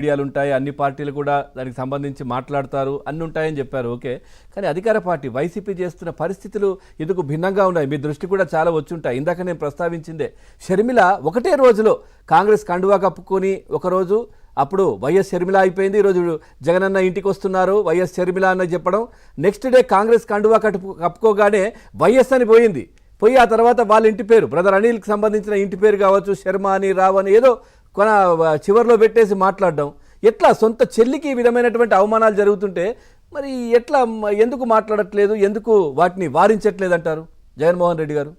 మీడియాలు ఉంటాయి, అన్ని పార్టీలు కూడా దానికి సంబంధించి మాట్లాడతారు, అన్ని ఉంటాయని చెప్పారు. ఓకే, కానీ అధికార పార్టీ వైసీపీ చేస్తున్న పరిస్థితులు ఎందుకు భిన్నంగా ఉన్నాయి? మీ దృష్టి కూడా చాలా వచ్చి ఉంటాయి. ఇందాక నేను ప్రస్తావించిందే, షర్మిల ఒకటే రోజులో కాంగ్రెస్ కండువా కప్పుకొని ఒకరోజు అప్పుడు వైఎస్ షర్మిల అయిపోయింది, ఈరోజు జగనన్న ఇంటికి వస్తున్నారు వైఎస్ షర్మిల అని చెప్పడం, నెక్స్ట్ డే కాంగ్రెస్ కండువా కప్పుకోగానే వైఎస్ అని పోయి ఆ తర్వాత వాళ్ళ ఇంటి పేరు బ్రదర్ అనిల్కి సంబంధించిన ఇంటి పేరు కావచ్చు, శర్మ అని రావు అని ఏదో కొన చివరిలో పెట్టేసి మాట్లాడడం. ఎట్లా సొంత చెల్లికి ఈ విధమైనటువంటి అవమానాలు జరుగుతుంటే మరి ఎట్లా ఎందుకు మాట్లాడట్లేదు, ఎందుకు వాటిని వారించట్లేదు అంటారు జగన్మోహన్ రెడ్డి గారు?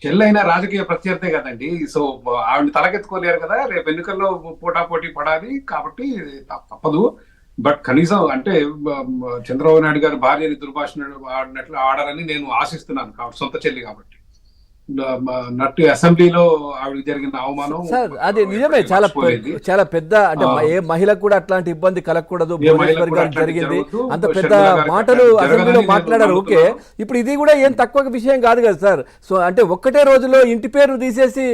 చెల్లైన రాజకీయ ప్రత్యర్థే కదండి. సో ఆవిడని తలకెత్తుకోలేరు కదా, రేపు ఎన్నికల్లో పోటాపోటీ పడాలి కాబట్టి తప్పదు. బట్ కనీసం అంటే చంద్రబాబు నాయుడు గారు భార్యని దుర్భాషణ ఆడినట్లు ఆడాలని నేను ఆశిస్తున్నాను, కాబట్టి సొంత చెల్లి కాబట్టి. నట్టు అసెంబ్లీలో ఆవిడకి జరిగిన అవమానం సార్ అది నిజమే, చాలా పెద్ద, అంటే ఏ మహిళకు కూడా అట్లాంటి ఇబ్బంది కలగకూడదు, జరిగింది, అంత పెద్ద మాటలు అసెంబ్లీలో మాట్లాడారు. ఓకే, ఇప్పుడు ఇది కూడా ఏం తక్కువ విషయం కాదు కదా సార్. సో అంటే ఒక్కటే రోజులో ఇంటి పేరు తీసేసి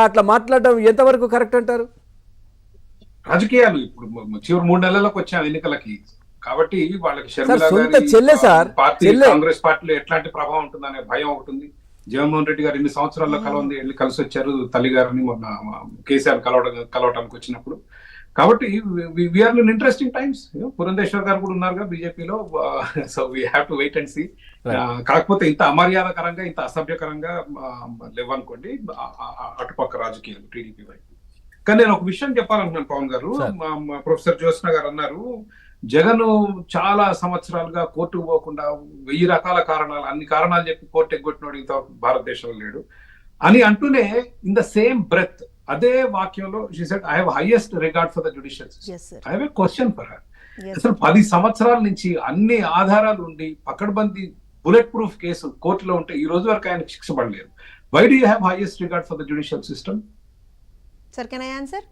అట్లా మాట్లాడడం ఎంతవరకు కరెక్ట్ అంటారు? రాజకీయాలు ఇప్పుడు చివరి 3 నెలలకు వచ్చాం ఎన్నికలకి, కాబట్టి వాళ్ళకి పార్టీ కాంగ్రెస్ పార్టీలో ఎట్లాంటి ప్రభావం ఉంటుందనే భయం ఒకటి ఉంది. జగన్మోహన్ రెడ్డి గారు 2 సంవత్సరాల్లో వెళ్ళి కలిసి వచ్చారు తల్లి గారిని, మొన్న కేసీఆర్ కలవటానికి వచ్చినప్పుడు. కాబట్టి we are in interesting times. Purandeshwar గారు కూడా ఉన్నారు బీజేపీలో, so we have to wait and see. కాకపోతే ఇంత అమర్యాదకరంగా, ఇంత అసభ్యకరంగా లేవనుకోండి అటుపక్క రాజకీయాలు టీడీపీ వైపు. కానీ నేను ఒక విషయం చెప్పాలనుకున్నాను పవన్ గారు. ప్రొఫెసర్ జ్యోత్స్న గారు అన్నారు, జగన్ చాలా సంవత్సరాలుగా కోర్టుకు పోకుండా 1000 రకాల కారణాలు, అన్ని కారణాలు చెప్పి కోర్టు ఎగ్గొట్టినోడు ఇంత భారతదేశంలో లేడు అని అంటూనే, ఇన్ ద సేమ్ బ్రెత్ అదే వాక్యంలో she said I have highest regard for the judicial system. I have a question for her. అసలు 10 సంవత్సరాల నుంచి అన్ని ఆధారాలు ఉండి పకడ్బందీ బుల్లెట్ ప్రూఫ్ కేసు కోర్టులో ఉంటే ఈ రోజు వరకు ఆయన శిక్ష పడలేదు. Why do you have highest regard for the judicial system? Sir can I answer?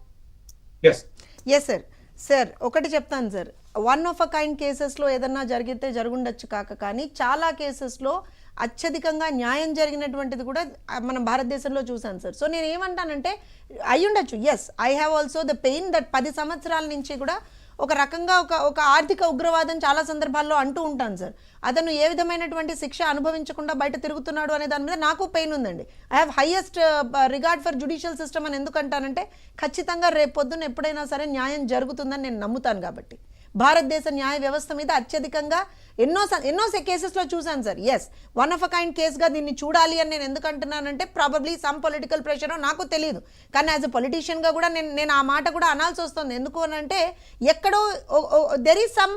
yes sir. Sir ఒకటి చెప్తాను sir, one of a kind కేసెస్లో ఏదన్నా జరిగితే జరుగుండొచ్చు కానీ చాలా కేసెస్లో అత్యధికంగా న్యాయం జరిగినటువంటిది కూడా మనం భారతదేశంలో చూసాను సార్. సో నేను ఏమంటానంటే అయ్యుండొచ్చు, yes I have also the pain that 10 సంవత్సరాల నుంచి కూడా ఒక రకంగా ఒక ఆర్థిక ఉగ్రవాదం చాలా సందర్భాల్లో అంటూ ఉంటాను సార్. అతను ఏ విధమైనటువంటి శిక్ష అనుభవించకుండా బయట తిరుగుతున్నాడు అనే దాని మీద నాకు పెయిన్ ఉందండి. I have highest regard for judicial system అని ఎందుకంటానంటే, ఖచ్చితంగా రేపు పొద్దున్న ఎప్పుడైనా సరే న్యాయం జరుగుతుందని నేను నమ్ముతాను. కాబట్టి భారతదేశ న్యాయ వ్యవస్థ మీద అత్యధికంగా ఎన్నో కేసెస్లో చూశాను sir. Yes, one of a kind కేసుగా దీన్ని చూడాలి అని నేను ఎందుకంటున్నానంటే, ప్రాబబ్లీ సమ్ పొలిటికల్ ప్రెషరో నాకు తెలియదు, కానీ యాజ్ అ పొలిటీషియన్గా కూడా నేను ఆ మాట కూడా అనాల్సి వస్తుంది. ఎందుకు అని అంటే, ఎక్కడో దెర్ ఈజ్ సమ్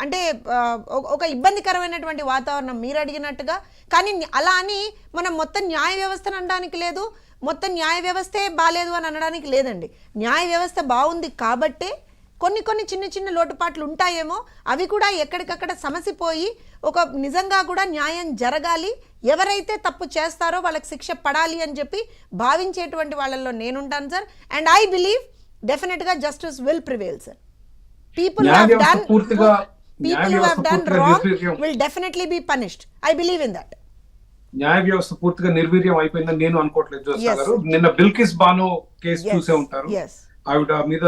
అంటే ఒక ఇబ్బందికరమైనటువంటి వాతావరణం మీరు అడిగినట్టుగా. కానీ అలా అని మనం మొత్తం న్యాయ వ్యవస్థను అనడానికి లేదు, మొత్తం న్యాయ వ్యవస్థే బాలేదు అని అనడానికి లేదండి. న్యాయ వ్యవస్థ బాగుంది కాబట్టే కొన్ని చిన్న లోటుపాట్లు ఉంటాయేమో, అవి కూడా ఎక్కడికక్కడ సమసిపోయి ఒక నిజంగా కూడా న్యాయం జరగాలి, ఎవరైతే తప్పు చేస్తారో వాళ్ళకి శిక్ష పడాలి అని చెప్పి భావించేటువంటి వాళ్ళల్లో నేనుంటాను సార్. అండ్ ఐ బిలీవ్ డెఫినెట్గా justice will prevail sir. People who have done wrong will definitely be punished. I believe in that. న్యాయ వ్యవస్థ పూర్తిగా నిర్వీర్యం అయిపోయిందని నేను అనుకోవట్లేదు. నిన్న బిల్కిస్ బానో కేసు చూసే ఉంటారు, ఆవిడ మీద